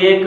1